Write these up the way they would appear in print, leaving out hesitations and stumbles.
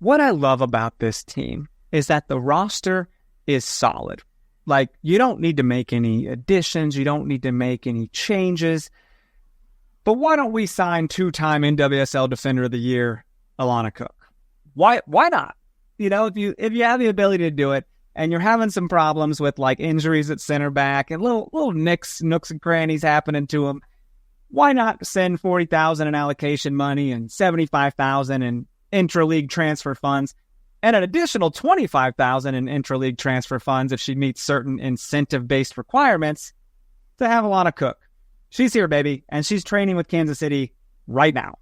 what I love about this team is that the roster is solid. Like, you don't need to make any additions. You don't need to make any changes. But why don't we sign two-time NWSL Defender of the Year, Alana Cook? Why not? You know, if you have the ability to do it, and you're having some problems with like injuries at center back and little nooks and crannies happening to them, why not send $40,000 in allocation money and $75,000 in intra-league transfer funds and an additional $25,000 in intra-league transfer funds if she meets certain incentive-based requirements to have Alana Cook? She's here, baby, and she's training with Kansas City right now.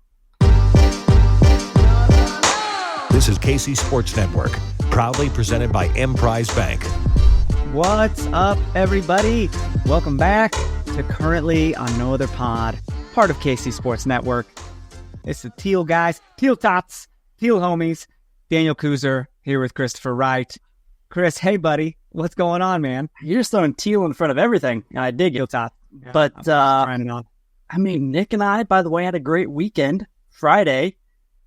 This is KC Sports Network, proudly presented by Emprise Bank. What's up, everybody? Welcome back to Currently on No Other Pod, part of KC Sports Network. It's the Teal guys, Teal Tots, Teal homies. Daniel Kooser here with Christopher Wright. Chris, hey, buddy. What's going on, man? You're just throwing Teal in front of everything, and I dig it. Yeah, but, I mean, Nick and I, by the way, had a great weekend. Friday,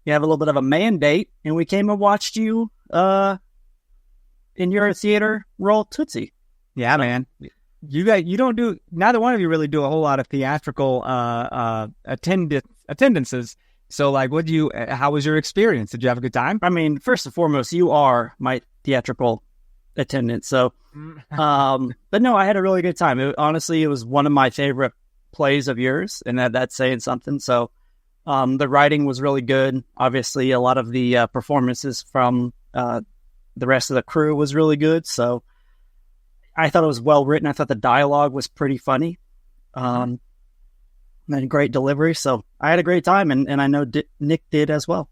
you have a little bit of a mandate, and we came and watched you in your theater role, Tootsie. Yeah, man. You don't do, neither one of you really do a whole lot of theatrical attendances. So, like, how was your experience? Did you have a good time? I mean, first and foremost, you are my theatrical attendant. So, but no, I had a really good time. Honestly, it was one of my favorite plays of yours, and that's saying something. So, the writing was really good. Obviously, a lot of the performances from the rest of the crew was really good. So, I thought it was well written. I thought the dialogue was pretty funny. And great delivery. So I had a great time, and I know Nick did as well.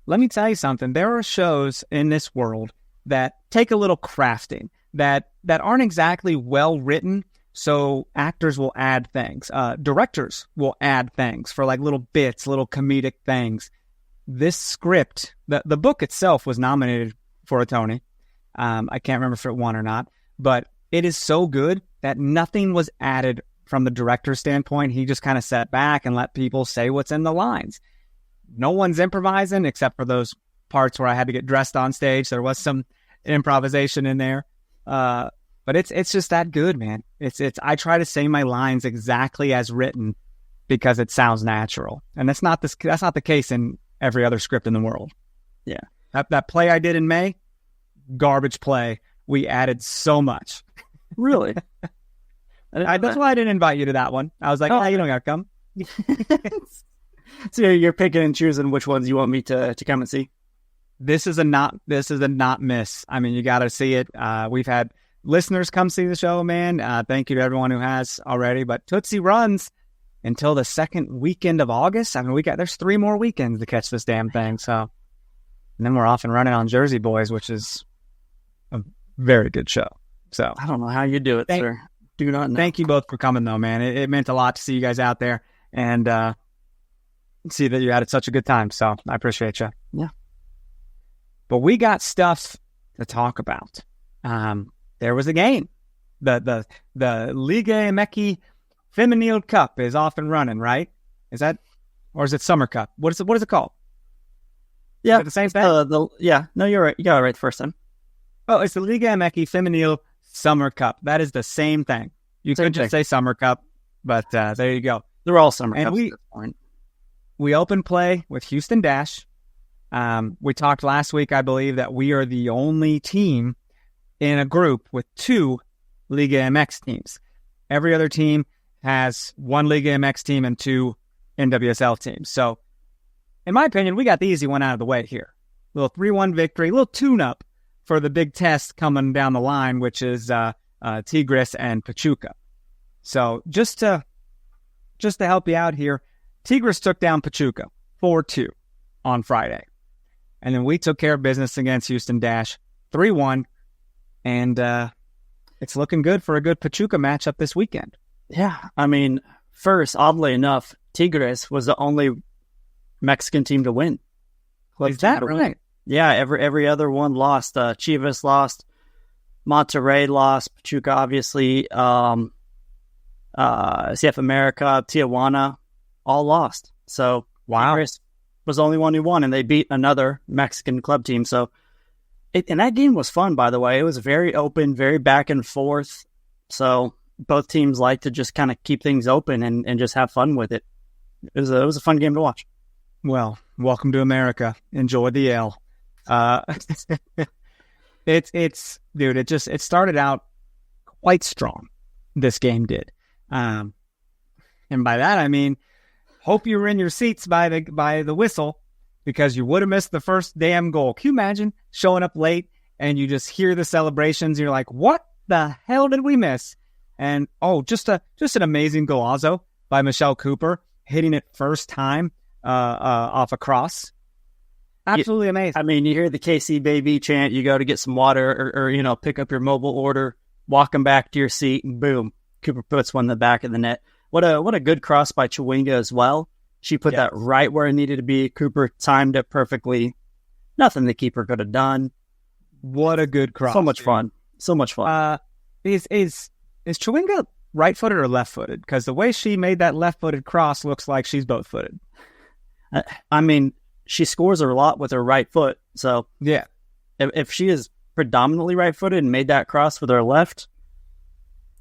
Let me tell you something. There are shows in this world that take a little crafting, that aren't exactly well written. So actors will add things. Directors will add things for like little bits, little comedic things. This script, the book itself was nominated for a Tony. I can't remember if it won or not, but it is so good that nothing was added from the director's standpoint. He just kind of sat back and let people say what's in the lines. No one's improvising except for those parts where I had to get dressed on stage. There was some improvisation in there. But it's just that good, man. I try to say my lines exactly as written because it sounds natural. And that's not the case in every other script in the world. Yeah. That play I did in May, garbage play. We added so much. Really? That's why I didn't invite you to that one. I was like, you don't got to come. So you're picking and choosing which ones you want me to come and see? This is a not miss. I mean, you got to see it. We've had listeners come see the show, man. Thank you to everyone who has already. But Tootsie runs until the second weekend of August. I mean, there's 3 more weekends to catch this damn thing. So, and then we're off and running on Jersey Boys, which is a very good show. So I don't know how you do it, sir. Do not know. Thank you both for coming, though, man. It meant a lot to see you guys out there and see that you had such a good time. So I appreciate you. Yeah. But we got stuff to talk about. There was a game. The Liga MX Femenil Cup is off and running, right? Is that, or is it Summer Cup? What is it called? Yeah, is it the same thing. No, you're right. You got it right the first time. Oh, it's the Liga MX Femenil Summer Cup. That is the same thing. You could just say Summer Cup, but there you go. They're all Summer Cups at this point. We open play with Houston Dash. We talked last week, I believe, that we are the only team in a group with 2 Liga MX teams. Every other team has 1 Liga MX team and 2 NWSL teams. So, in my opinion, we got the easy one out of the way here. A little 3-1 victory, a little tune-up for the big test coming down the line, which is Tigres and Pachuca. So just to help you out here, Tigres took down Pachuca 4-2 on Friday. And then we took care of business against Houston Dash 3-1. And it's looking good for a good Pachuca matchup this weekend. Yeah, I mean, first, oddly enough, Tigres was the only Mexican team to win. Is that right? Yeah, every other one lost. Chivas lost, Monterrey lost, Pachuca obviously, CF America, Tijuana, all lost. So wow, was the only one who won, and they beat another Mexican club team. So, and that game was fun, by the way. It was very open, very back and forth. So both teams like to just kind of keep things open and just have fun with it. It was a fun game to watch. Well, welcome to America. Enjoy the L. It started out quite strong. This game did. And by that, I mean, hope you were in your seats by the whistle, because you would have missed the first damn goal. Can you imagine showing up late and you just hear the celebrations and you're like, what the hell did we miss? And just an amazing golazo by Michelle Cooper, hitting it first time off a cross. Absolutely amazing. I mean, you hear the KC baby chant, you go to get some water or pick up your mobile order, walking back to your seat, and boom, Cooper puts one in the back of the net. What a good cross by Chwinga as well. She put that right where it needed to be. Cooper timed it perfectly. Nothing the keeper could have done. What a good cross. So much fun. So much fun. Is Chwinga right-footed or left-footed? Because the way she made that left-footed cross looks like she's both-footed. I mean, she scores a lot with her right foot. So yeah, if she is predominantly right-footed and made that cross with her left,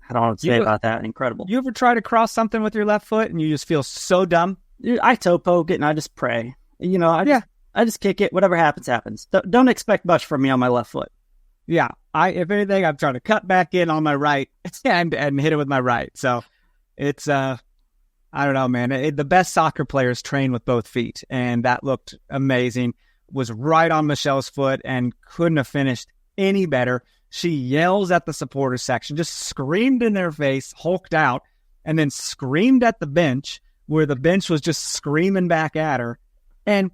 I don't know what to say about that. Incredible. You ever try to cross something with your left foot and you just feel so dumb? I toe poke it and I just pray. I just kick it. Whatever happens, happens. Don't expect much from me on my left foot. Yeah. If anything, I'm trying to cut back in on my right and hit it with my right. So it's, I don't know, man. The best soccer players train with both feet, and that looked amazing. Was right on Michelle's foot and couldn't have finished any better. She yells at the supporters section, just screamed in their face, hulked out, and then screamed at the bench, where the bench was just screaming back at her. And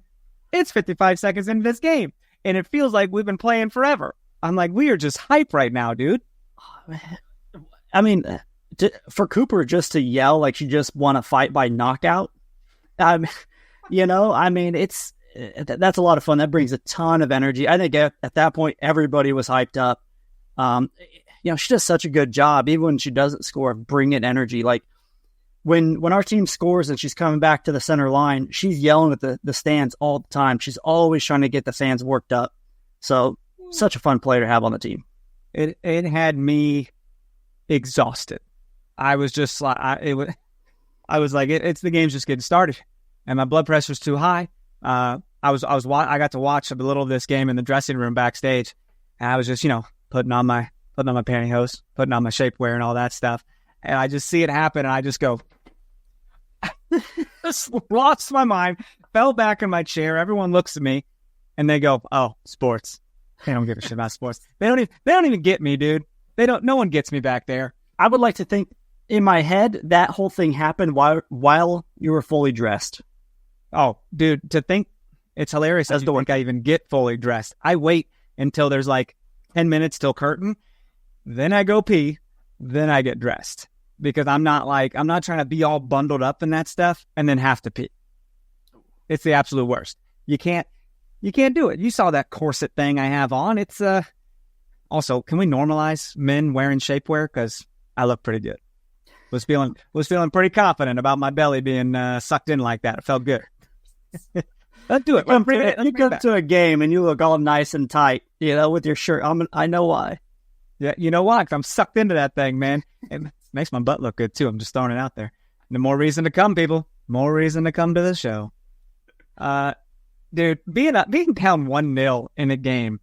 it's 55 seconds into this game, and it feels like we've been playing forever. I'm like, we are just hype right now, dude. I mean, for Cooper just to yell like she just won a fight by knockout, that's a lot of fun. That brings a ton of energy. I think at that point, everybody was hyped up. She does such a good job, even when she doesn't score, bringing energy. Like when our team scores and she's coming back to the center line, she's yelling at the stands all the time. She's always trying to get the fans worked up. So such a fun player to have on the team. It had me exhausted. I was just like, it's the game's just getting started, and my blood pressure's too high. I got to watch a little of this game in the dressing room backstage, and I was just, putting on my pantyhose, putting on my shapewear and all that stuff. And I just see it happen, and I just go, just lost my mind, fell back in my chair. Everyone looks at me, and they go, "Oh, sports." They don't give a shit about sports. They don't even get me, dude. No one gets me back there. I would like to think in my head that whole thing happened while you were fully dressed. Oh, dude, to think it's hilarious. I don't think I even get fully dressed. I wait until there's like 10 minutes till curtain. Then I go pee. Then I get dressed, because I'm not trying to be all bundled up in that stuff and then have to pee. It's the absolute worst. You can't do it. You saw that corset thing I have on. It's also, can we normalize men wearing shapewear? Because I look pretty good. Was feeling pretty confident about my belly being sucked in like that. It felt good. Let's do it. You come to a game and you look all nice and tight, with your shirt. I know why. Yeah, you know why? 'Cause I'm sucked into that thing, man. It makes my butt look good too. I'm just throwing it out there. The more reason to come, people. More reason to come to the show. Dude, being down 1-0 in a game,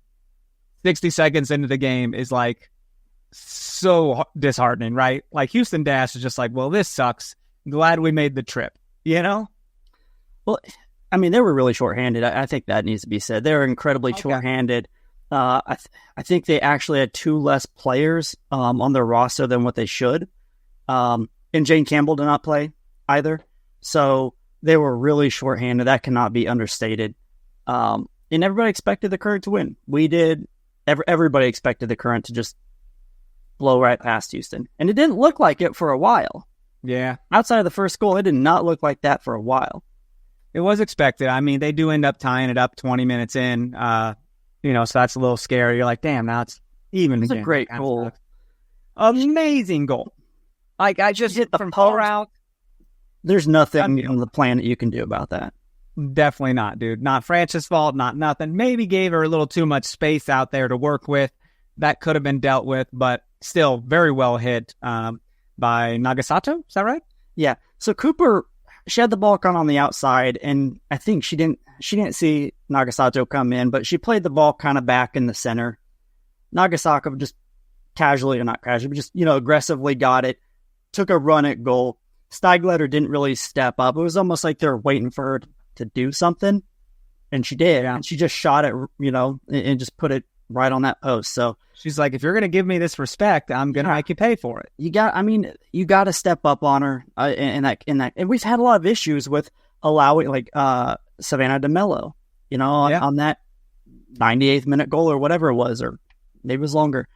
60 seconds into the game is like so disheartening, right? Like Houston Dash is just like, well, this sucks. Glad we made the trip, Well, I mean, they were really shorthanded. I think that needs to be said. They were incredibly shorthanded. I think they actually had 2 less players on their roster than what they should. And Jane Campbell did not play either. So they were really shorthanded. That cannot be understated. And everybody expected the Current to win. We did. Everybody expected the Current to just blow right past Houston. And it didn't look like it for a while. Yeah. Outside of the first goal, it did not look like that for a while. It was expected. I mean, they do end up tying it up 20 minutes in, so that's a little scary. You're like, damn, now it's even. It's a great goal. Amazing goal. Like, I just hit the from far out. There's nothing on the planet you can do about that. Definitely not, dude. Not France's fault, not nothing. Maybe gave her a little too much space out there to work with. That could have been dealt with, but still very well hit by Nagasato. Is that right? Yeah. So Cooper, she had the ball come on the outside, and I think she didn't see Nagasato come in, but she played the ball kind of back in the center. Nagasato just casually, or not casually, but just, aggressively got it, took a run at goal. Steigletter didn't really step up. It was almost like they were waiting for her to do something, and she did. Yeah. And she just shot it, and just put it right on that post. So she's like, if you're going to give me this respect, I'm going to make you pay for it. You got to step up on her in that. And we've had a lot of issues with allowing, like, Savannah DeMello, on that 98th minute goal or whatever it was, or maybe it was longer,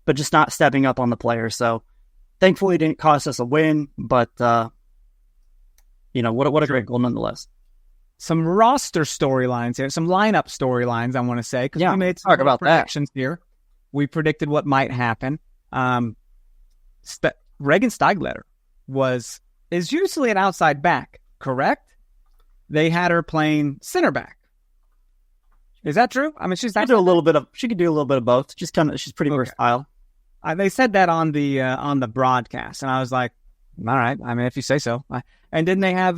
but just not stepping up on the player. So thankfully it didn't cost us a win, but what a great goal nonetheless. Some roster storylines here, some lineup storylines, I want to say, because we made some predictions here. We predicted what might happen. Reagan Steigletter is usually an outside back, correct? They had her playing center back. Is that true? I mean, she could do a little bit of both. She's pretty versatile. They said that on the broadcast, and I was like, all right. I mean, if you say so. And didn't they have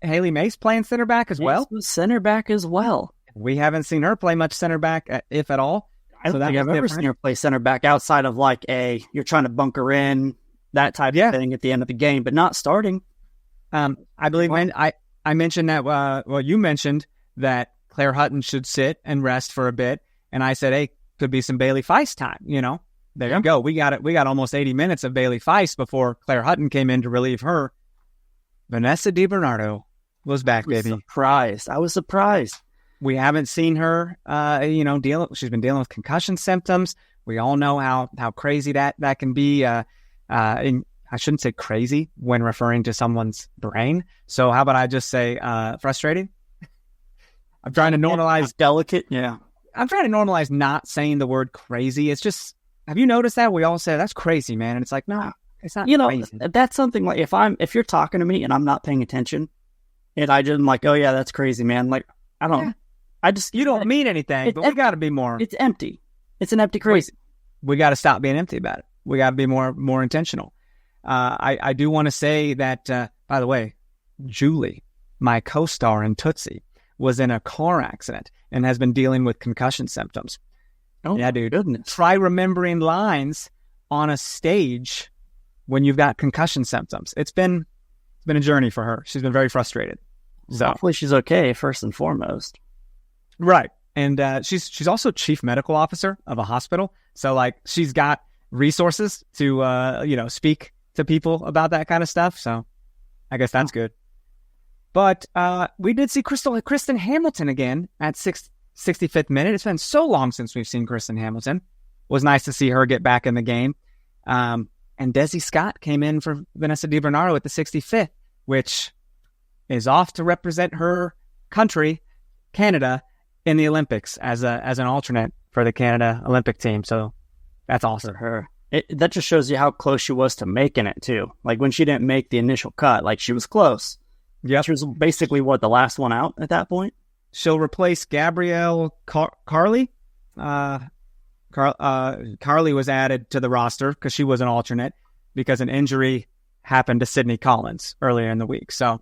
Haley Mace playing center back as well? Center back as well. We haven't seen her play much center back, if at all. I don't think I've ever seen her play center back outside of like you're trying to bunker in, that type of thing at the end of the game, but not starting. I believe I mentioned that, you mentioned that Claire Hutton should sit and rest for a bit. And I said, hey, could be some Bailey Feist time, There you go. We got almost 80 minutes of Bailey Feist before Claire Hutton came in to relieve her. Vanessa DiBernardo was back, baby. I was surprised. We haven't seen her, she's been dealing with concussion symptoms. We all know how crazy that can be. And I shouldn't say crazy when referring to someone's brain. So how about I just say frustrating? I'm trying to normalize delicate. Yeah. I'm trying to normalize not saying the word crazy. It's just, have you noticed that? We all say that's crazy, man. And it's like, no, it's not crazy. That's something like if you're talking to me and I'm not paying attention and I just like, oh yeah, that's crazy, man. Like, I don't, you don't mean anything, but we got to be more. It's empty. It's an empty crazy. We got to stop being empty about it. We got to be more intentional. I do want to say that, by the way, Julie, my co-star in Tootsie, was in a car accident and has been dealing with concussion symptoms. Oh, yeah, dude. Goodness. Try remembering lines on a stage when you've got concussion symptoms. It's been a journey for her. She's been very frustrated. So hopefully she's okay, first and foremost. Right. And she's also chief medical officer of a hospital. So like she's got resources to speak to people about that kind of stuff. So I guess that's good. But we did see Kristen Hamilton again at 65th minute. It's been so long since we've seen Kristen Hamilton. It was nice to see her get back in the game. And Desi Scott came in for Vanessa DiBernardo at the 65th, which is off to represent her country, Canada, in the Olympics as an alternate for the Canada Olympic team. So that's awesome. For her. That just shows you how close she was to making it, too. Like when she didn't make the initial cut, like she was close. Yeah, she was basically the last one out at that point. She'll replace Gabrielle Carly. Carly was added to the roster because she was an alternate because an injury happened to Sydney Collins earlier in the week. So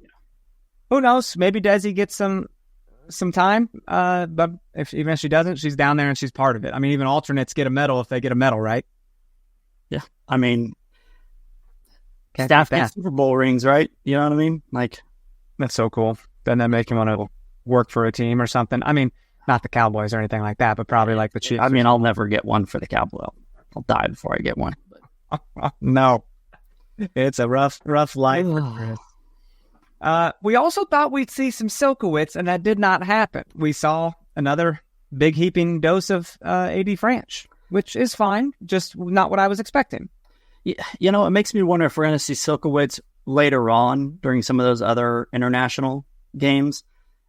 who knows? Maybe Desi gets some time. But even if she doesn't, she's down there and she's part of it. I mean, even alternates get a medal if they get a medal, right? Yeah, I mean, staff gets Super Bowl rings, right? You know what I mean? Like. That's so cool. Doesn't that make you want to work for a team or something? I mean, not the Cowboys or anything like that, but probably like the Chiefs. I mean, I'll never get one for the Cowboys. I'll die before I get one. No. It's a rough life. We also thought we'd see some Silkowitz, and that did not happen. We saw another big heaping dose of AD French, which is fine, just not what I was expecting. You know, it makes me wonder if we're going to see Silkowitz later on during some of those other international games.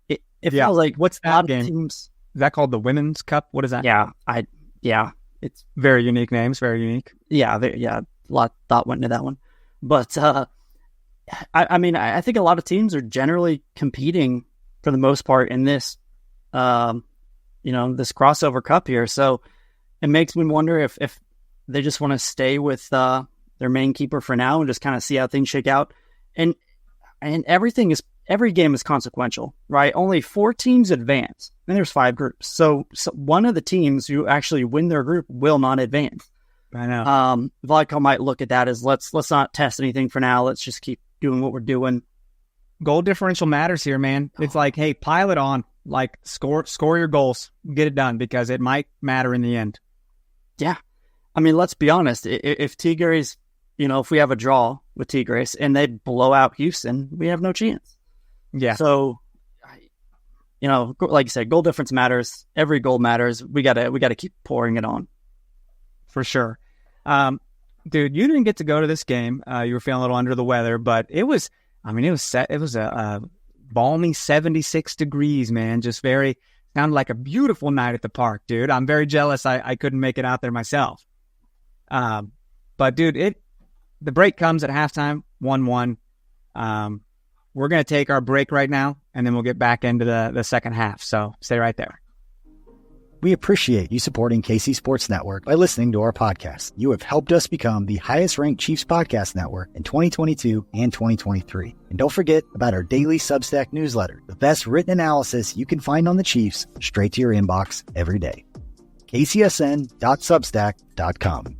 It feels like what's that game? Teams... Is that called the Women's Cup? What is that? Yeah, it's very unique names. Very unique. Yeah, a lot thought went into that one. But I mean, I think a lot of teams are generally competing for the most part in this, this crossover cup here. So it makes me wonder if they just want to stay with their main keeper for now and just kind of see how things shake out. And every game is consequential, right? Only 4 teams advance, and there's 5 groups. So one of the teams who actually win their group will not advance. I know. Volleyball might look at that as let's not test anything for now. Let's just keep doing what we're doing. Goal differential matters here, man. It's like, hey, pile it on. Like, score your goals. Get it done, because it might matter in the end. Yeah. I mean, let's be honest. If Tigres, if we have a draw with Tigres and they blow out Houston, we have no chance. Yeah. So, like you said, goal difference matters. Every goal matters. We gotta keep pouring it on. For sure. Dude, you didn't get to go to this game. You were feeling a little under the weather, but it was a balmy 76 degrees, man. Just sounded like a beautiful night at the park, dude. I'm very jealous I couldn't make it out there myself. But dude, the break comes at halftime, 1-1. We're going to take our break right now, and then we'll get back into the second half. So stay right there. We appreciate you supporting KC Sports Network by listening to our podcast. You have helped us become the highest-ranked Chiefs podcast network in 2022 and 2023. And don't forget about our daily Substack newsletter, the best written analysis you can find on the Chiefs straight to your inbox every day. kcsn.substack.com.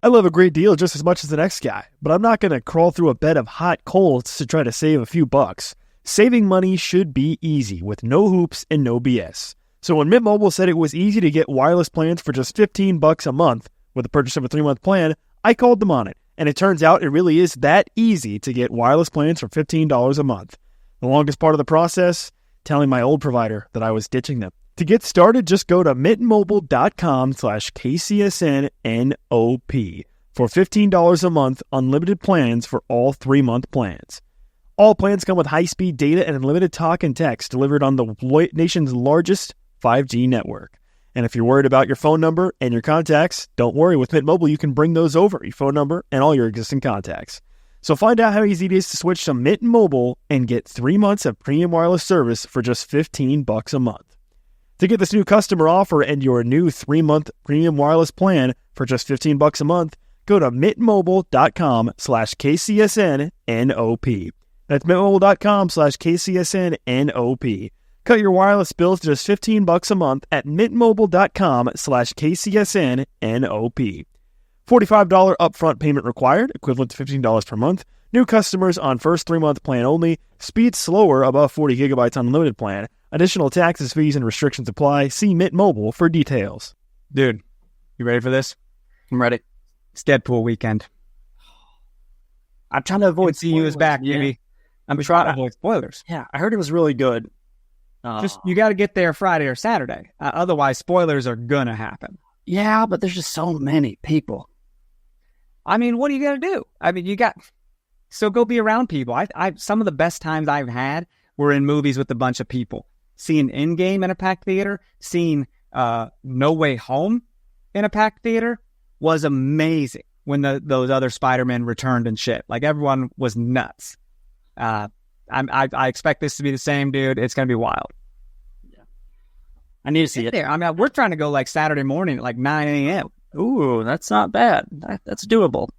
I love a great deal just as much as the next guy, but I'm not going to crawl through a bed of hot coals to try to save a few bucks. Saving money should be easy with no hoops and no BS. So when Mint Mobile said it was easy to get wireless plans for just $15 a month with the purchase of a 3-month plan, I called them on it. And it turns out it really is that easy to get wireless plans for $15 a month. The longest part of the process, telling my old provider that I was ditching them. To get started, just go to mintmobile.com/KCSNNOP for $15 a month, unlimited plans for all 3-month plans. All plans come with high-speed data and unlimited talk and text delivered on the nation's largest 5G network. And if you're worried about your phone number and your contacts, don't worry. With Mint Mobile, you can bring those over, your phone number and all your existing contacts. So find out how easy it is to switch to Mint Mobile and get 3 months of premium wireless service for just $15 a month. To get this new customer offer and your new 3-month premium wireless plan for just $15 a month, go to mintmobile.com/KCSNNOP. That's mintmobile.com/KCSNNOP. Cut your wireless bills to just $15 a month at mintmobile.com/KCSNNOP. $45 upfront payment required, equivalent to $15 per month. New customers on first 3-month plan only. Speed slower above 40 gigabytes on unlimited plan. Additional taxes, fees, and restrictions apply. See Mint Mobile for details. Dude, you ready for this? I'm ready. It's Deadpool weekend. I'm trying to avoid MCU is back, baby. Yeah. I'm trying to avoid spoilers. Yeah, I heard it was really good. Just you got to get there Friday or Saturday. Otherwise, spoilers are going to happen. Yeah, but there's just so many people. I mean, what do you got to do? I mean, so go be around people. I some of the best times I've had were in movies with a bunch of people. Seeing Endgame in a packed theater, seeing No Way Home in a packed theater was amazing when those other Spider-Men returned and shit. Like, everyone was nuts. I expect this to be the same, dude. It's going to be wild. Yeah, I need to see it. There. I mean, we're trying to go like Saturday morning at like 9 a.m. Ooh, that's not bad. That's doable.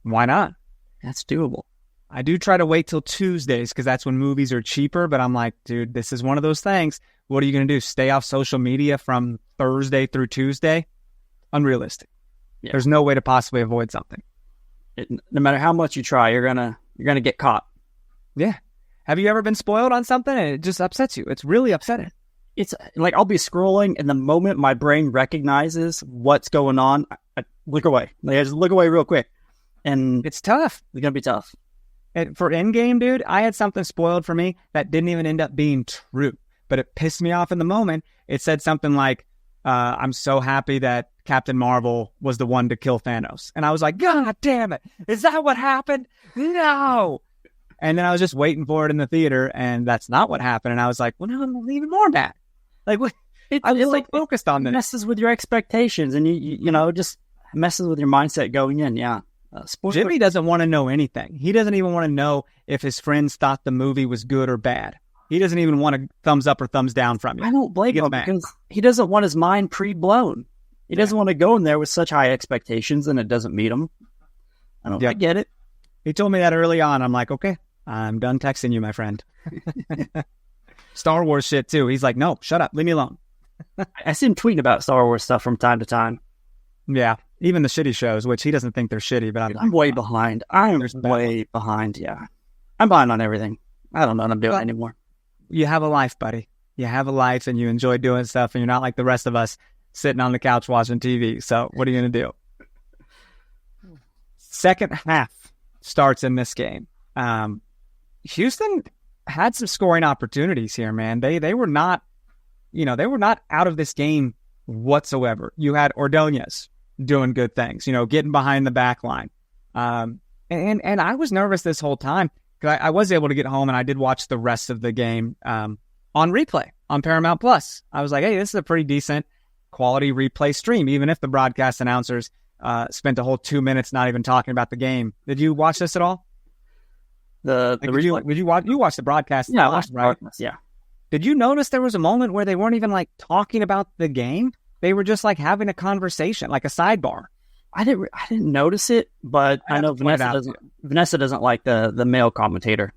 Why not? That's doable. I do try to wait till Tuesdays because that's when movies are cheaper, but I'm like, dude, this is one of those things. What are you going to do? Stay off social media from Thursday through Tuesday? Unrealistic. Yeah. There's no way to possibly avoid something. No matter how much you try, you're gonna get caught. Yeah. Have you ever been spoiled on something and it just upsets you? It's really upsetting. It's like I'll be scrolling, and the moment my brain recognizes what's going on, I look away. Like, I just look away real quick. And it's tough. It's going to be tough. And for Endgame, dude, I had something spoiled for me that didn't even end up being true, but it pissed me off in the moment. It said something like, I'm so happy that Captain Marvel was the one to kill Thanos. And I was like, God damn it. Is that what happened? No. And then I was just waiting for it in the theater, and that's not what happened. And I was like, well, no, I'm even more mad. Like, what? I was like focused on this. It messes with your expectations, and you know, just messes with your mindset going in. Yeah. Jimmy doesn't want to know anything. He doesn't even want to know if his friends thought the movie was good or bad. He doesn't even want a thumbs up or thumbs down from you. I don't blame him because he doesn't want his mind pre-blown. He doesn't want to go in there with such high expectations and it doesn't meet him. I get it. He told me that early on. I'm like, okay, I'm done texting you, my friend. Star Wars shit too. He's like, no, shut up. Leave me alone. I see him tweeting about Star Wars stuff from time to time. Yeah. Even the shitty shows, which he doesn't think they're shitty, but I'm way behind. I'm way behind. Yeah. I'm behind on everything. I don't know what I'm doing anymore. You have a life, buddy. You have a life and you enjoy doing stuff and you're not like the rest of us sitting on the couch watching TV. So what are you going to do? Second half starts in this game. Houston had some scoring opportunities here, man. They were not, they were not out of this game whatsoever. You had Ordonez doing good things, getting behind the back line. And I was nervous this whole time because I was able to get home and I did watch the rest of the game on replay on Paramount Plus. I was like, hey, this is a pretty decent quality replay stream, even if the broadcast announcers spent a whole 2 minutes not even talking about the game. Did you watch this at all? Did you watch the broadcast? Yeah, I watched the broadcast, yeah. Did you notice there was a moment where they weren't even like talking about the game? They were just like having a conversation, like a sidebar. I didn't notice it, but I know Vanessa doesn't like the male commentator.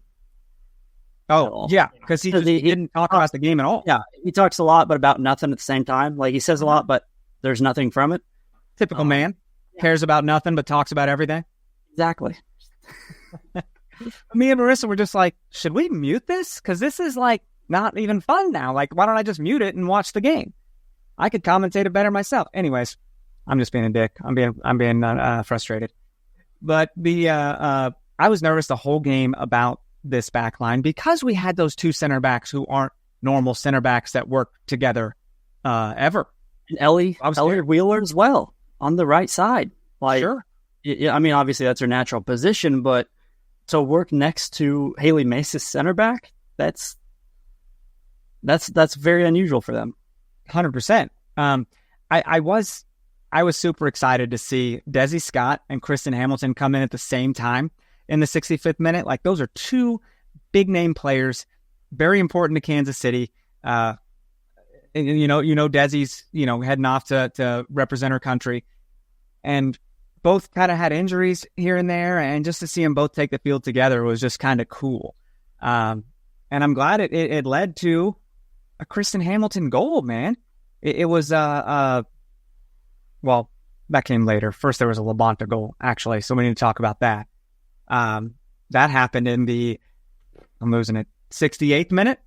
Oh, yeah, because he didn't talk about the game at all. Yeah, he talks a lot, but about nothing at the same time. Like, he says a lot, but there's nothing from it. Typical man. Cares about nothing, but talks about everything. Exactly. Me and Marissa were just like, should we mute this? Because this is, like, not even fun now. Like, why don't I just mute it and watch the game? I could commentate it better myself. Anyways, I'm just being a dick. I'm being frustrated. But I was nervous the whole game about this back line because we had those two center backs who aren't normal center backs that work together ever. And Ellie Wheeler as well on the right side. Like, sure. I mean, obviously that's her natural position, but to work next to Haley Mace's center back, that's very unusual for them. 100%. I was super excited to see Desi Scott and Kristen Hamilton come in at the same time in the 65th minute. Like, those are two big name players, very important to Kansas City. And Desi's, heading off to represent her country, and both kind of had injuries here and there. And just to see them both take the field together was just kind of cool. And I'm glad it led to a Kristen Hamilton goal, man. It was, well, that came later. First, there was a Labonta goal, actually. So we need to talk about that. That happened in the 68th minute.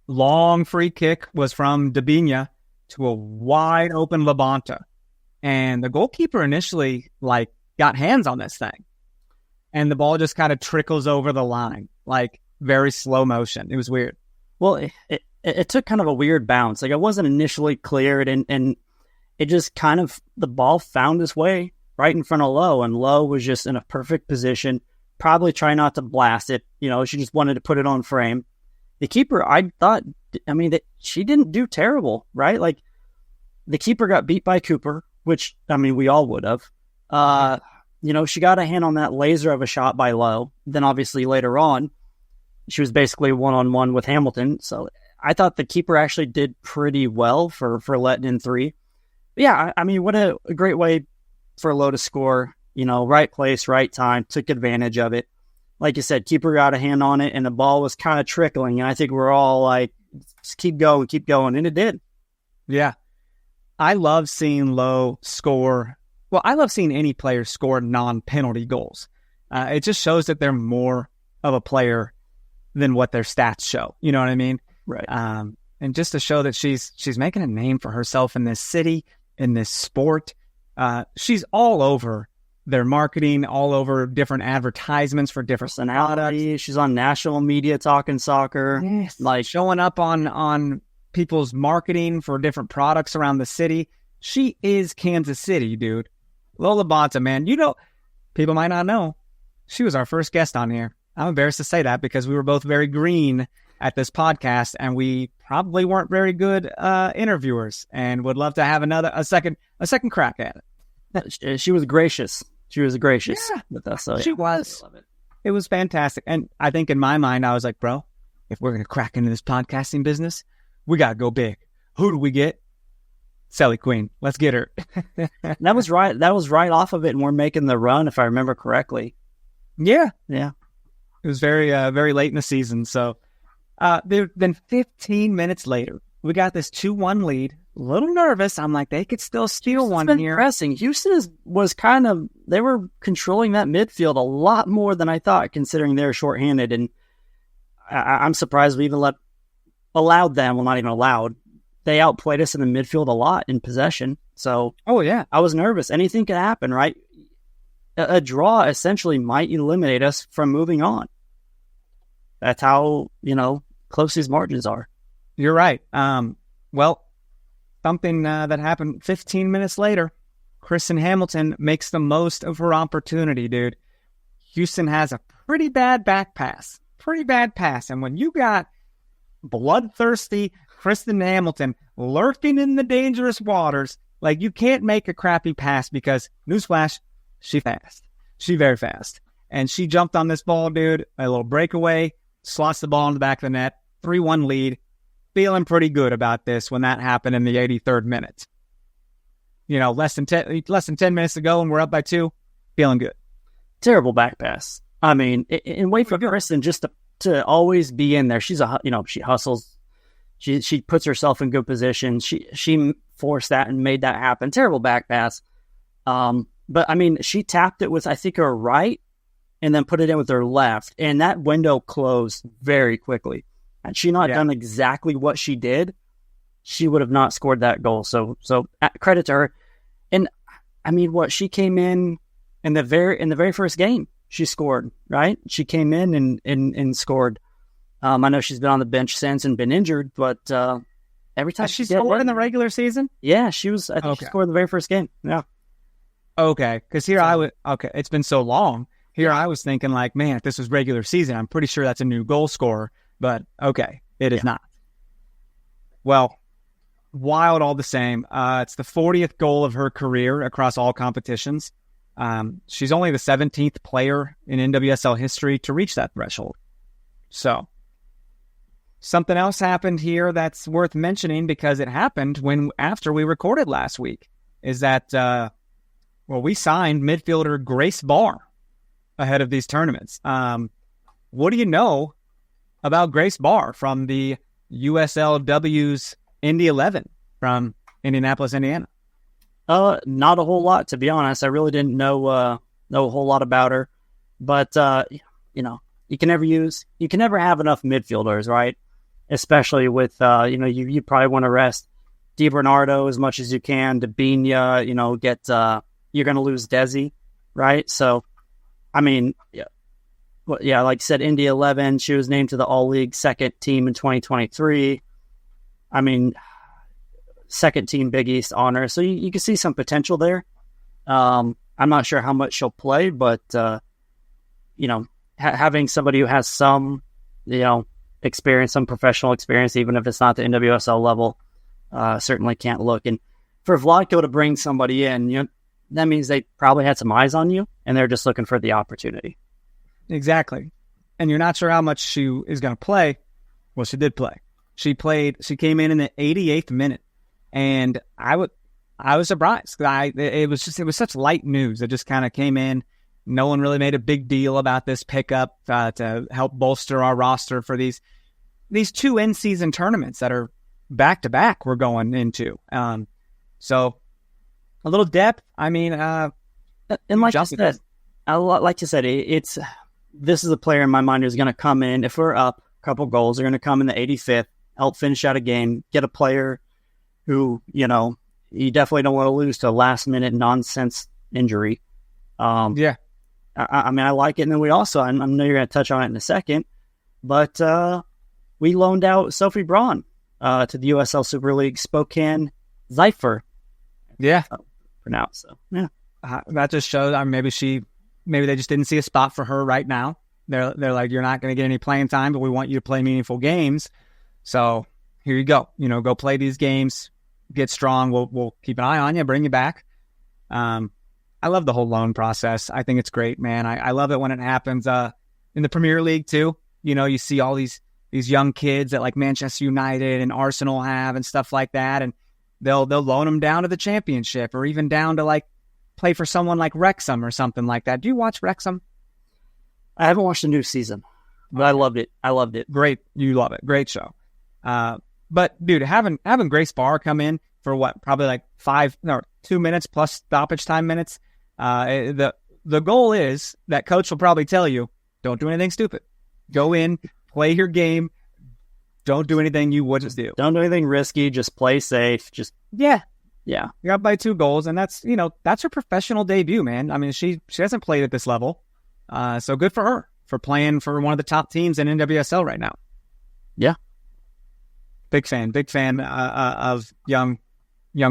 Long free kick was from Dabinya to a wide open Labonta. And the goalkeeper initially, got hands on this thing. And the ball just kind of trickles over the line, very slow motion. It was weird. Well, it took kind of a weird bounce. Like, it wasn't initially cleared, and it just kind of, the ball found its way right in front of Lowe, and Lowe was just in a perfect position, probably trying not to blast it. She just wanted to put it on frame. The keeper, I thought, that she didn't do terrible, right? Like, the keeper got beat by Cooper, which, we all would have. She got a hand on that laser of a shot by Lowe. Then obviously later on, she was basically one-on-one with Hamilton. So I thought the keeper actually did pretty well for letting in 3. But yeah, what a great way for Lowe to score. Right place, right time, took advantage of it. Like you said, keeper got a hand on it, and the ball was kind of trickling. And I think we're all like, just keep going. And it did. Yeah. I love seeing Lowe score. Well, I love seeing any player score non-penalty goals. It just shows that they're more of a player than what their stats show. You know what I mean? Right. And just to show that she's making a name for herself in this city, in this sport. She's all over their marketing, all over different advertisements for different products. She's on national media talking soccer. Yes. Like, showing up on people's marketing for different products around the city. She is Kansas City, dude. Lola Bonta, man. People might not know, she was our first guest on here. I'm embarrassed to say that because we were both very green at this podcast, and we probably weren't very good interviewers, and would love to have a second crack at it. She was gracious. She was gracious with us. So she was. It was fantastic. And I think in my mind, I was like, bro, if we're going to crack into this podcasting business, we got to go big. Who do we get? Sally Queen. Let's get her. That was right. That was right off of it, and we're making the run, if I remember correctly. Yeah. Yeah. It was very, very late in the season. So then 15 minutes later, we got this 2-1 lead. A little nervous. I'm like, they could still steal Houston's one been here. Pressing. Houston was kind of, they were controlling that midfield a lot more than I thought, considering they're shorthanded. And I'm surprised we even allowed them. Well, not even allowed. They outplayed us in the midfield a lot in possession. So, oh, yeah. I was nervous. Anything could happen, right? A draw essentially might eliminate us from moving on. That's how, close these margins are. You're right. Well, something that happened 15 minutes later, Kristen Hamilton makes the most of her opportunity, dude. Houston has a pretty bad back pass. And when you got bloodthirsty Kristen Hamilton lurking in the dangerous waters, like, you can't make a crappy pass because, newsflash, she's fast. She's very fast. And she jumped on this ball, dude, a little breakaway, slots the ball in the back of the net, 3-1 lead. Feeling pretty good about this when that happened in the 83rd minute. Less than 10 minutes to go and we're up by 2. Feeling good. Terrible back pass. I mean, and wait for Kristen just to always be in there. She's she hustles. She puts herself in good position. She forced that and made that happen. Terrible back pass. But I mean, she tapped it with, I think, her right and then put it in with her left. And that window closed very quickly. Had she not done exactly what she did, she would have not scored that goal. So credit to her. And I mean, she came in the very first game, she scored, right? She came in and scored. I know she's been on the bench since and been injured, but every time she scored in the regular season? Yeah, she was. I think she scored in the very first game. Yeah. Okay, because it's been so long. Here I was thinking, like, man, if this was regular season, I'm pretty sure that's a new goal scorer. But, okay, it is not. Well, wild all the same. It's the 40th goal of her career across all competitions. She's only the 17th player in NWSL history to reach that threshold. So, something else happened here that's worth mentioning because it happened after we recorded last week, is that, we signed midfielder Grace Barr ahead of these tournaments. What do you know about Grace Barr from the USLW's Indy 11 from Indianapolis, Indiana? Not a whole lot, to be honest. I really didn't know a whole lot about her, but you can never have enough midfielders, right? Especially with you probably want to rest DiBernardo as much as you can. Dabinia, you're going to lose Desi, right? So, I mean, like you said, Indy 11, she was named to the All-League second team in 2023. I mean, second team Big East honor. So you can see some potential there. I'm not sure how much she'll play, but, having somebody who has some, experience, some professional experience, even if it's not the NWSL level, certainly can't look. And for Vlatko to bring somebody in, that means they probably had some eyes on you and they're just looking for the opportunity. Exactly. And you're not sure how much she is going to play. Well, she did play. She came in the 88th minute, and I was surprised. It was such light news. It just kind of came in. No one really made a big deal about this pickup to help bolster our roster for these 2 in-season tournaments that are back-to-back we're going into. So a little depth. I mean, and like you said, this is a player in my mind who's going to come in. If we're up a couple goals, they're going to come in the 85th, help finish out a game, get a player who, you definitely don't want to lose to a last-minute nonsense injury. I mean, I like it. And then we also, I know you're going to touch on it in a second, but we loaned out Sophie Braun to the USL Super League Spokane Zypher. Yeah. Pronounced. So, yeah. That just shows maybe they just didn't see a spot for her right now. They're like, you're not going to get any playing time, but we want you to play meaningful games. So here you go. Go play these games, get strong. We'll keep an eye on you, bring you back. I love the whole loan process. I think it's great, man. I love it when it happens in the Premier League too. You see all these these young kids that like Manchester United and Arsenal have and stuff like that, and they'll loan them down to the championship or even down to like play for someone like Wrexham or something like that. Do you watch Wrexham? I haven't watched the new season, but I loved it. Great. You love it. Great show. But dude, having Grace Barr come in for what, probably like 2 minutes plus stoppage time minutes. The goal is that coach will probably tell you, don't do anything stupid. Go in, play your game. Don't do anything you wouldn't do. Don't do anything risky. Just play safe. Yeah. You got by 2 goals, and that's her professional debut, man. I mean, she hasn't played at this level. So good for her for playing for one of the top teams in NWSL right now. Yeah. Big fan of young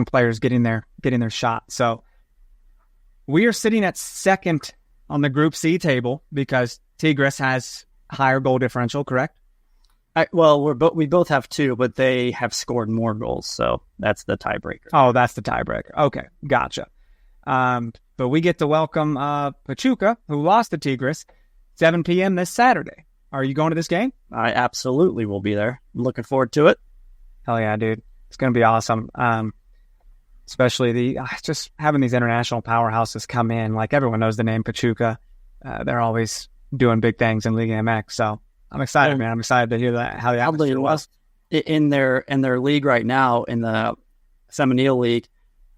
players getting their shot. So we are sitting at second on the Group C table because Tigres has higher goal differential, correct? We both have 2, but they have scored more goals, so that's the tiebreaker. Oh, that's the tiebreaker. Okay, gotcha. But we get to welcome Pachuca, who lost to Tigres, 7 p.m. this Saturday. Are you going to this game? I absolutely will be there. I'm looking forward to it. Hell yeah, dude. It's going to be awesome. Especially just having these international powerhouses come in. Like, everyone knows the name Pachuca. They're always doing big things in Liga MX, so I'm excited, man. I'm excited to hear that, how the atmosphere was. In their league right now, in the Femenil League,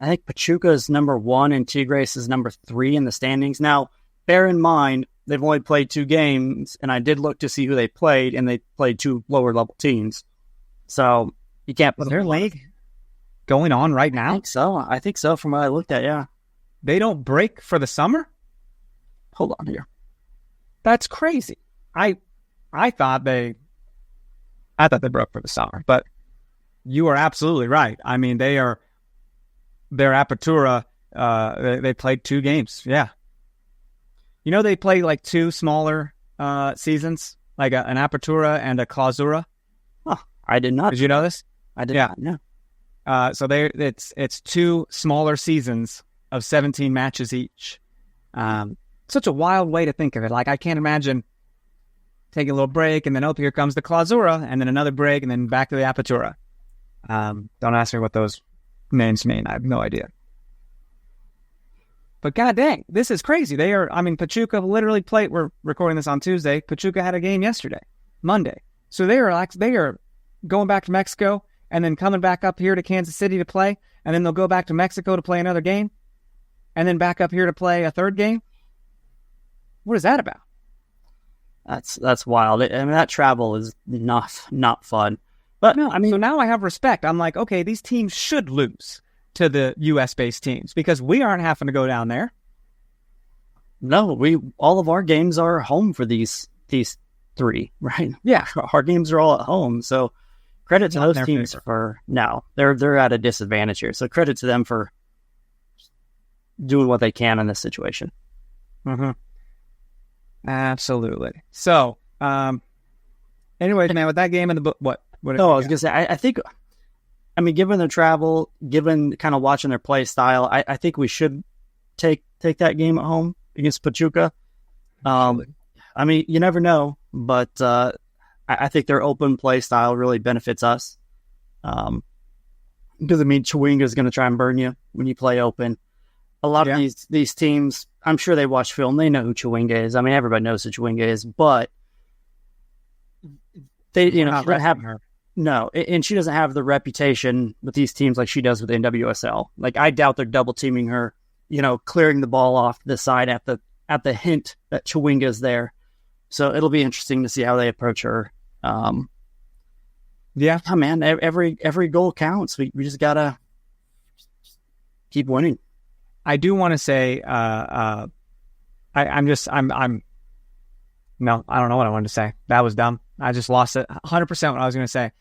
I think Pachuca is number 1 and Tigres is number 3 in the standings. Now, bear in mind, they've only played 2 games, and I did look to see who they played, and they played 2 lower-level teams. So, you can't put their league going on right now? I think so from what I looked at, yeah. They don't break for the summer? Hold on here. That's crazy. I thought they broke for the summer, but you are absolutely right. I mean, their Apertura, they played 2 games. Yeah. They play like 2 smaller seasons, like an Apertura and a Clausura. Oh, I did not. Did you know this? I did not, yeah. So it's 2 smaller seasons of 17 matches each. Such a wild way to think of it. Like, I can't imagine taking a little break, and then, here comes the Clausura, and then another break, and then back to the Apertura. Don't ask me what those names mean. I have no idea. But god dang, this is crazy. Pachuca literally played, we're recording this on Tuesday. Pachuca had a game yesterday, Monday. So they are going back to Mexico and then coming back up here to Kansas City to play, and then they'll go back to Mexico to play another game, and then back up here to play a third game. What is that about? That's wild. That travel is not fun. But no, so now I have respect. I'm like, okay, these teams should lose to the U.S.-based teams because we aren't having to go down there. No, all of our games are home for these 3, right? Yeah, our games are all at home. So credit to those teams for now. They're at a disadvantage here. So credit to them for doing what they can in this situation. Mm-hmm. Absolutely. So, anyways, man, with that game in the book, what? No, I was going to say, I think, given their travel, given kind of watching their play style, I think we should take that game at home against Pachuca. You never know, but I think their open play style really benefits us. Because, Chewinga is going to try and burn you when you play open. A lot of these teams, I'm sure they watch film. They know who Chewinga is. Everybody knows who Chewinga is, but they, have her. No, and she doesn't have the reputation with these teams like she does with NWSL. Like, I doubt they're double teaming her, clearing the ball off the side at the hint that Chewinga is there. So it'll be interesting to see how they approach her. Oh man, every goal counts. We just gotta keep winning. I do want to say, no, I don't know what I wanted to say. That was dumb. I just lost it. 100% what I was going to say.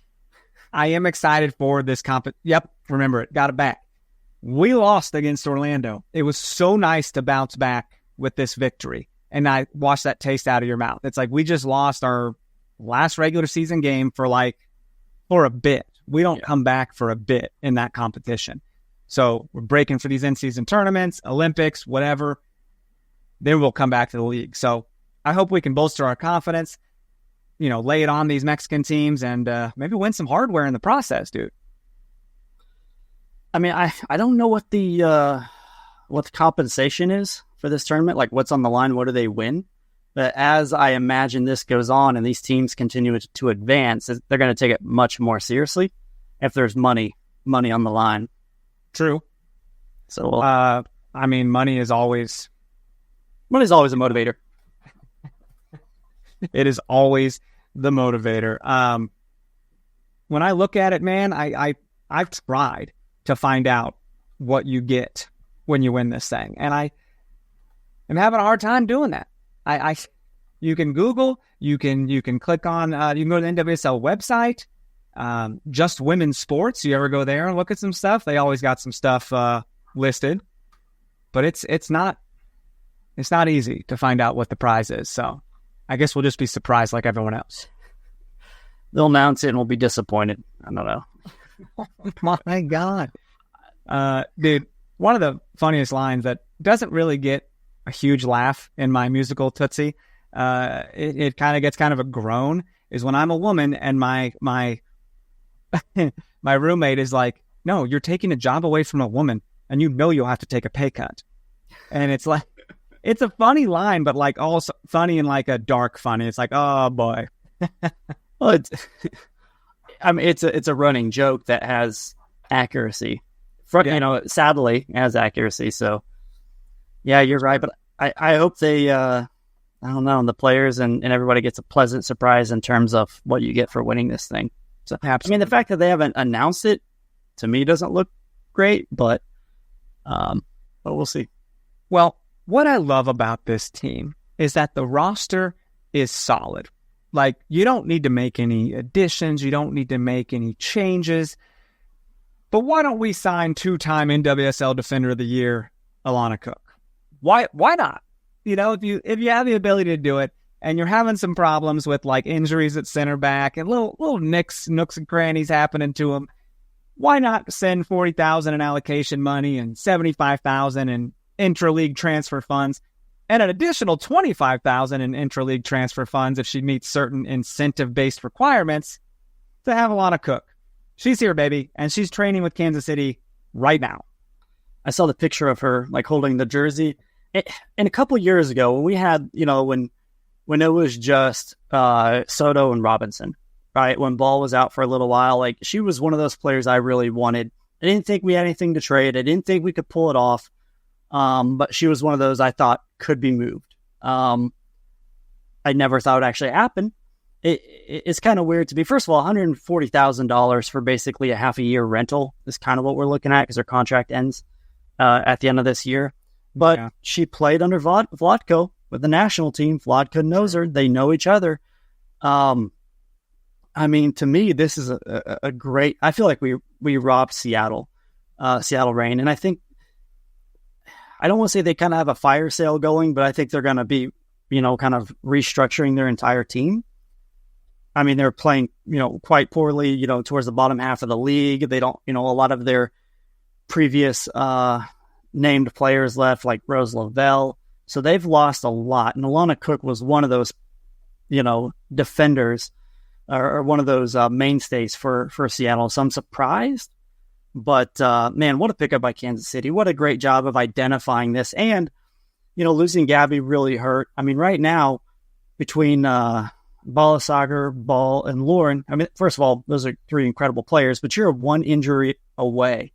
I am excited for this Yep, remember it. Got it back. We lost against Orlando. It was so nice to bounce back with this victory. And I watched that taste out of your mouth. It's like we just lost our last regular season game for a bit. We don't come back for a bit in that competition. So we're breaking for these in-season tournaments, Olympics, whatever. Then we'll come back to the league. So I hope we can bolster our confidence. lay it on these Mexican teams and maybe win some hardware in the process, dude. I mean, I don't know what the compensation is for this tournament. Like, what's on the line? What do they win? But as I imagine this goes on and these teams continue to advance, they're going to take it much more seriously if there's money on the line. True. So, I mean, money's always a motivator. It is always the motivator. When I look at it, man, I've tried to find out what you get when you win this thing, and I am having a hard time doing that. You can Google, you can click on, you can go to the NWSL website, Just Women's Sports. You ever go there and look at some stuff? They always got some stuff listed, but it's not easy to find out what the prize is. So I guess we'll just be surprised like everyone else. They'll announce it and we'll be disappointed. I don't know. Oh my God. Dude, one of the funniest lines that doesn't really get a huge laugh in my musical Tootsie, it kind of gets kind of a groan, is when I'm a woman and my my roommate is like, no, you're taking a job away from a woman and you'll have to take a pay cut. And it's like, it's a funny line, but like also funny in like a dark funny. It's like, oh boy. Well, it's a running joke that has accuracy. Sadly, has accuracy. So, yeah, you're right. But I hope they, I don't know, the players and everybody gets a pleasant surprise in terms of what you get for winning this thing. So, absolutely. I mean, the fact that they haven't announced it, to me, doesn't look great, but we'll see. Well, what I love about this team is that the roster is solid. Like, you don't need to make any additions. You don't need to make any changes. But why don't we sign two-time NWSL Defender of the Year, Alana Cook? Why not? If you have the ability to do it and you're having some problems with like injuries at center back and little nooks and crannies happening to them, why not send $40,000 in allocation money and $75,000 in intra-league transfer funds and an additional $25,000 in intra-league transfer funds if she meets certain incentive-based requirements to have Alana Cook? She's here, baby, and she's training with Kansas City right now. I saw the picture of her like holding the jersey. And a couple years ago, when we had, when it was just Soto and Robinson, right? When Ball was out for a little while, like she was one of those players I really wanted. I didn't think we had anything to trade. I didn't think we could pull it off. But she was one of those I thought could be moved. I never thought it would actually happen. It's kind of weird to be, first of all, $140,000 for basically a half a year rental is kind of what we're looking at because her contract ends at the end of this year. But yeah, she played under Vlatko with the national team. Vlatko knows her. They know each other. I mean, to me, this is a great, I feel like we robbed Seattle Reign. And I think, I don't want to say they kind of have a fire sale going, but I think they're going to be, kind of restructuring their entire team. I mean, they're playing, quite poorly, towards the bottom half of the league. They don't, a lot of their previous named players left, like Rose Lavelle. So they've lost a lot. And Alana Cook was one of those, defenders or one of those mainstays for Seattle. So I'm surprised. But, man, what a pickup by Kansas City. What a great job of identifying this. And, losing Gabby really hurt. I mean, right now, between Balasagar, Ball, and Lauren, I mean, first of all, those are three incredible players, but you're one injury away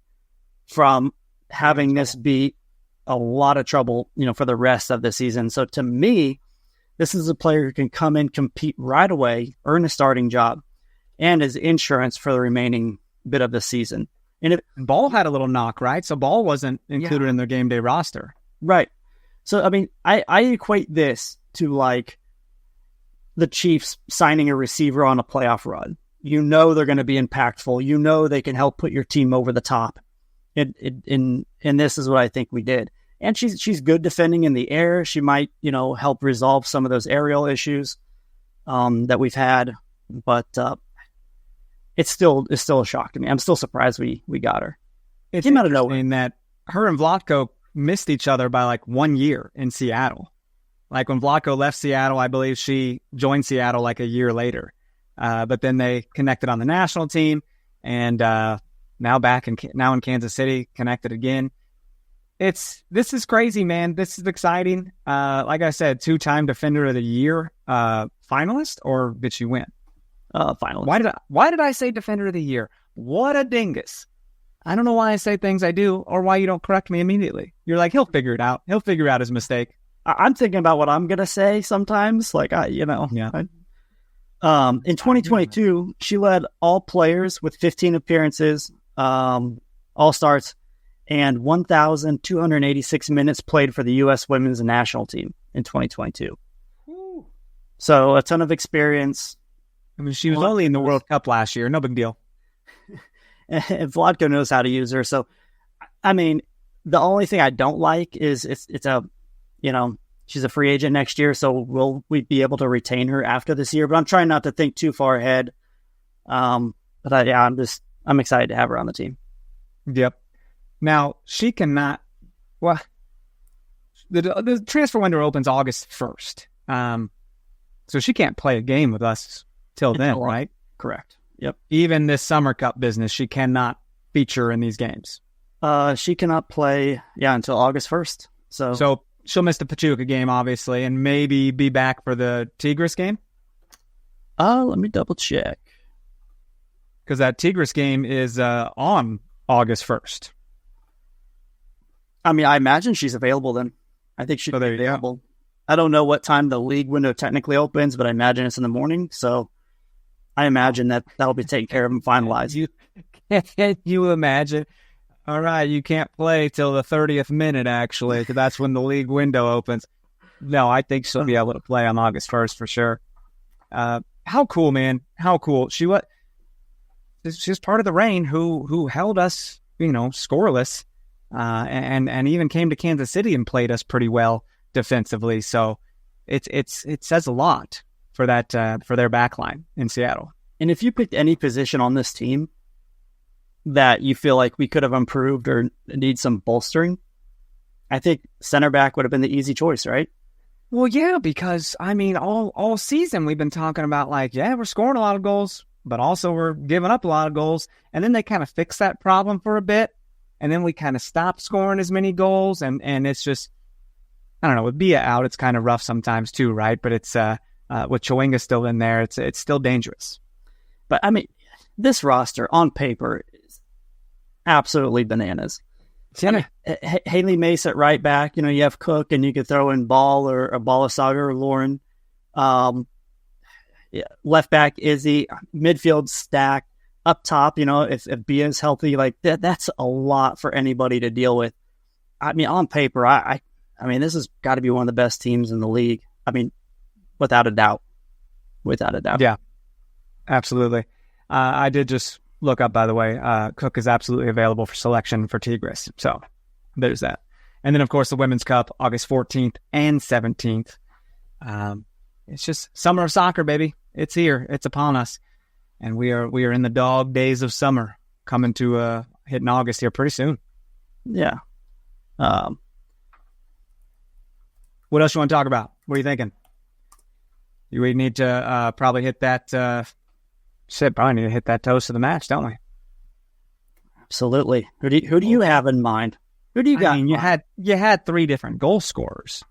from having this be a lot of trouble, for the rest of the season. So to me, this is a player who can come in, compete right away, earn a starting job, and is insurance for the remaining bit of the season. And Ball had a little knock, right? So Ball wasn't included in their game day roster. Right. So, I mean, I equate this to like the Chiefs signing a receiver on a playoff run. They're going to be impactful. They can help put your team over the top. And this is what I think we did. And she's good defending in the air. She might, help resolve some of those aerial issues that we've had. But it's still a shock to me. I'm still surprised we got her. It's came out of nowhere. In that her and Vlatko missed each other by like 1 year in Seattle. Like when Vlatko left Seattle, I believe she joined Seattle like a year later. But then they connected on the national team, and now in Kansas City, connected again. This is crazy, man. This is exciting. Like I said, 2-time Defender of the Year finalist, or did she win? Finalist. Why did I say Defender of the Year? What a dingus. I don't know why I say things I do, or why you don't correct me immediately. You're like, he'll figure it out. He'll figure out his mistake. I'm thinking about what I'm gonna say sometimes. Like in 2022, she led all players with 15 appearances, all starts, and 1,286 minutes played for the U.S. women's national team in 2022. Ooh. So a ton of experience. I mean, she was only in the World Cup last year. No big deal. And Vlatko knows how to use her. So, I mean, the only thing I don't like is she's a free agent next year. So will we be able to retain her after this year? But I'm trying not to think too far ahead. I'm excited to have her on the team. Yep. Now, she cannot... Well, the transfer window opens August 1st. So she can't play a game with us till then, right? Correct. Yep. Even this Summer Cup business, she cannot feature in these games. She cannot play, until August 1st. So she'll miss the Pachuca game, obviously, and maybe be back for the Tigres game? Let me double check. Because that Tigres game is on August 1st. I mean, I imagine she's available then. I think she'll be available. I don't know what time the league window technically opens, but I imagine it's in the morning. So I imagine that'll be taken care of and finalized. Can you imagine? All right, you can't play till the 30th minute, actually, because that's when the league window opens. No, I think she'll be able to play on August 1st for sure. How cool, man. How cool. She's part of the Reign who held us, scoreless, and even came to Kansas City and played us pretty well defensively. So it says a lot for their back line in Seattle. And if you picked any position on this team that you feel like we could have improved or need some bolstering, I think center back would have been the easy choice, right? Well, yeah, because, I mean, all season we've been talking about, we're scoring a lot of goals, but also we're giving up a lot of goals. And then they kind of fixed that problem for a bit, and then we kind of stopped scoring as many goals, and it's just, I don't know, with Bia out, it's kind of rough sometimes too, right? But it's, with Chowinga still in there, it's still dangerous. But, I mean, this roster on paper is absolutely bananas. Haley Mace at right back. You have Cook, and you could throw in Ball or Balasaga or Lauren. Left back Izzy. Midfield stack. Up top, if Bia is healthy, like that's a lot for anybody to deal with. I mean, on paper, I mean, this has got to be one of the best teams in the league. I mean, without a doubt. Yeah, absolutely. I did just look up, by the way, Cook is absolutely available for selection for Tigres. So there's that. And then, of course, the Women's Cup, August 14th and 17th. It's just summer of soccer, baby. It's here. It's upon us. And we are in the dog days of summer, coming to hitting August here pretty soon. Yeah. What else you want to talk about? What are you thinking? We need to probably hit that... probably need to hit that toast of the match, don't we? Absolutely. Who do you have in mind? Who do you got? I mean, you had 3 different goal scorers,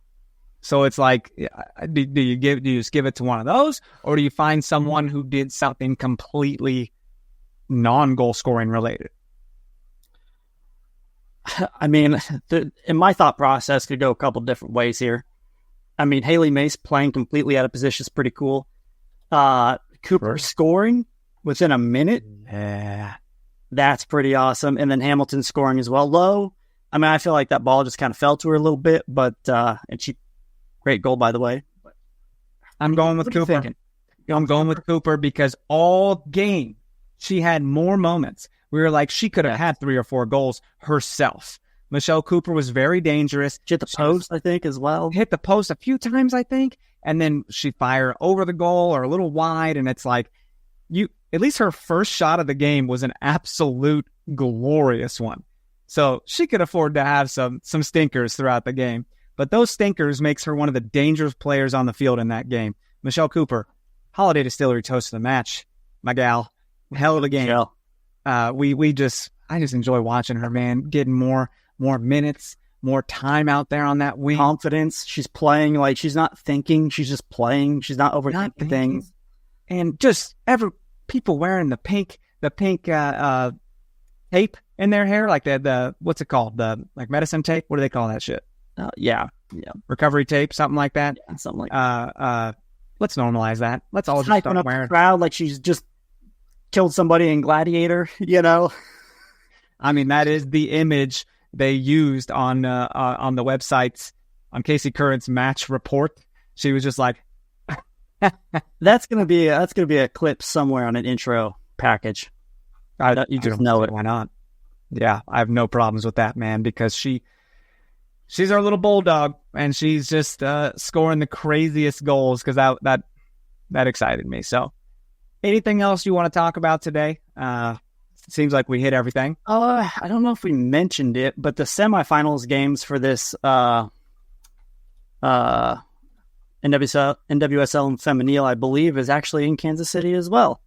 so it's like, do you just give it to one of those, or do you find someone who did something completely non-goal scoring related? I mean, in my thought process could go a couple different ways here. I mean, Haley Mace playing completely out of position is pretty cool. Cooper scoring within a minute. Yeah. That's pretty awesome. And then Hamilton scoring as well. Low. I mean, I feel like that ball just kind of fell to her a little bit, but, and she, great goal, by the way. I'm going with Cooper. I'm going with Cooper because all game she had more moments. We were like, she could have had 3 or 4 goals herself. Michelle Cooper was very dangerous. She hit the post, I think, as well. Hit the post a few times, I think. And then she fired over the goal or a little wide. And it's like, at least her first shot of the game was an absolute glorious one. So she could afford to have some stinkers throughout the game. but those stinkers makes her one of the dangerous players on the field in that game. Michelle Cooper, Holiday Distillery toast to the match. My gal, hell of a game. I just enjoy watching her, man, getting more minutes, more time out there on that wing. Confidence. She's playing like she's not thinking. She's just playing. She's not overthinking things. And just people wearing the pink tape in their hair, like the what's it called? The like medicine tape. What do they call that shit? Yeah. Recovery tape, something like that. Yeah, something like that. Let's normalize that. Let's all just start wearing. The crowd like she's just killed somebody in Gladiator. I mean, that is the image they used on the websites on Casey Curran's match report. She was just like, that's gonna be a clip somewhere on an intro package. You just know it. Why not? Yeah, I have no problems with that, man, because she's our little bulldog, and she's just scoring the craziest goals because that excited me. So, anything else you want to talk about today? Seems like we hit everything. I don't know if we mentioned it, but the semifinals games for this NWSL and Femenil, I believe, is actually in Kansas City as well.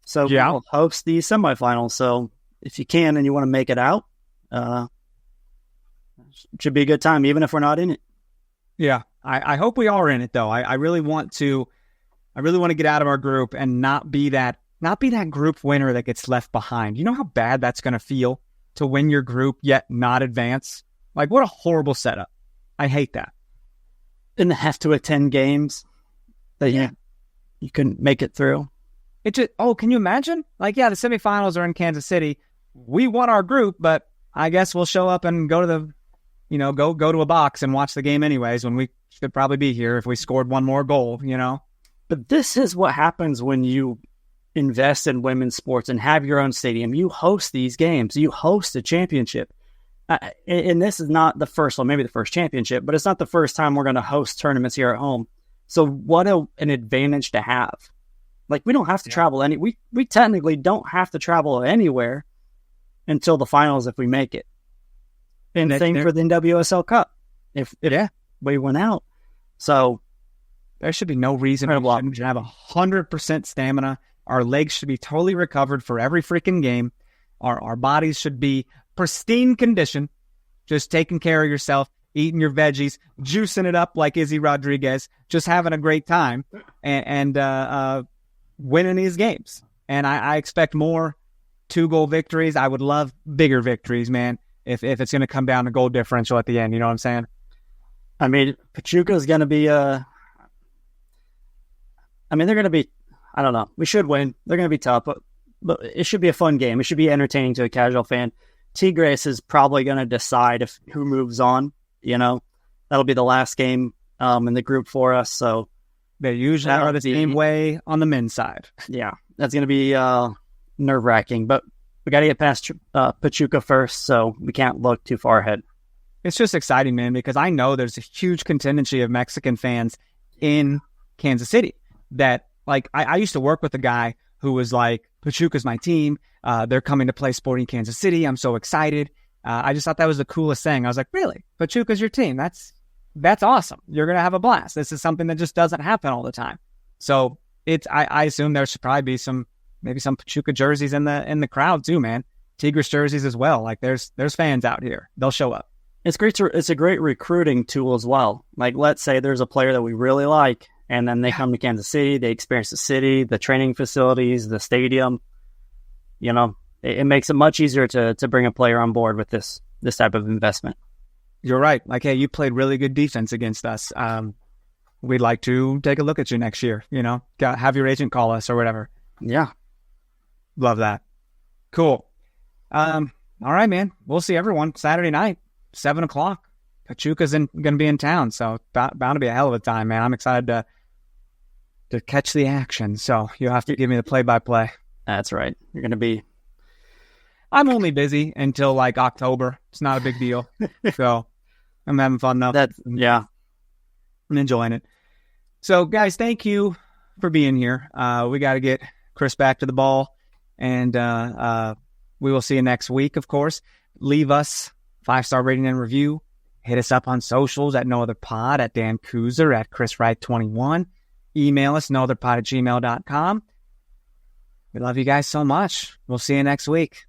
So we'll host the semifinals. So if you can and you want to make it out, it should be a good time, even if we're not in it. Yeah, I hope we are in it though. I really want to get out of our group and not be that group winner that gets left behind. You know how bad that's going to feel to win your group yet not advance? Like, what a horrible setup. I hate that. And have to attend games that you couldn't make it through. Can you imagine? Like, yeah, the semifinals are in Kansas City. We won our group, but I guess we'll show up and go to go to a box and watch the game anyways when we should probably be here if we scored one more goal, But this is what happens when you invest in women's sports and have your own stadium. You host these games. You host a championship. And this is not the first one, maybe the first championship, but it's not the first time we're going to host tournaments here at home. So what an advantage to have. Like, we don't have to travel we technically don't have to travel anywhere until the finals if we make it. And same for the NWSL Cup. If we went out. So there should be no reason we should have 100% stamina. Our legs should be totally recovered for every freaking game. Our bodies should be pristine condition, just taking care of yourself, eating your veggies, juicing it up like Izzy Rodriguez, just having a great time and winning these games. And I expect more 2-goal victories. I would love bigger victories, man, if it's going to come down to goal differential at the end. You know what I'm saying? I mean, Pachuca's going to be they're going to be, I don't know. We should win. They're going to be tough, but it should be a fun game. It should be entertaining to a casual fan. Tigres is probably going to decide who moves on. That'll be the last game in the group for us. So they usually are the same way on the men's side. Yeah, that's going to be nerve-wracking. But we got to get past Pachuca first, so we can't look too far ahead. It's just exciting, man, because I know there's a huge contingency of Mexican fans in Kansas City that, like, I used to work with a guy who was like, Pachuca's my team. They're coming to play Sporting Kansas City. I'm so excited. I just thought that was the coolest thing. I was like, really? Pachuca's your team? That's awesome. You're going to have a blast. This is something that just doesn't happen all the time. So I assume there should probably be maybe some Pachuca jerseys in the crowd too, man. Tigres jerseys as well. Like there's fans out here. They'll show up. It's great. It's a great recruiting tool as well. Like, let's say there's a player that we really like, and then they come to Kansas City. They experience the city, the training facilities, the stadium. It makes it much easier to bring a player on board with this type of investment. You're right. Like, hey, you played really good defense against us. We'd like to take a look at you next year. Have your agent call us or whatever. Yeah, love that. Cool. All right, man. We'll see everyone Saturday night, 7:00. Pachuca's going to be in town, so bound to be a hell of a time, man. I'm excited to catch the action. So you'll have to give me the play-by-play. That's right. You're going to be. I'm only busy until like October. It's not a big deal. So I'm having fun now. I'm enjoying it. So guys, thank you for being here. We got to get Chris back to the ball, and we will see you next week, of course. Leave us 5-star rating and review. Hit us up on socials at NoOtherPod, at Dan Kooser, at Chris Wright 21. Email us, nootherpod@gmail.com. We love you guys so much. We'll see you next week.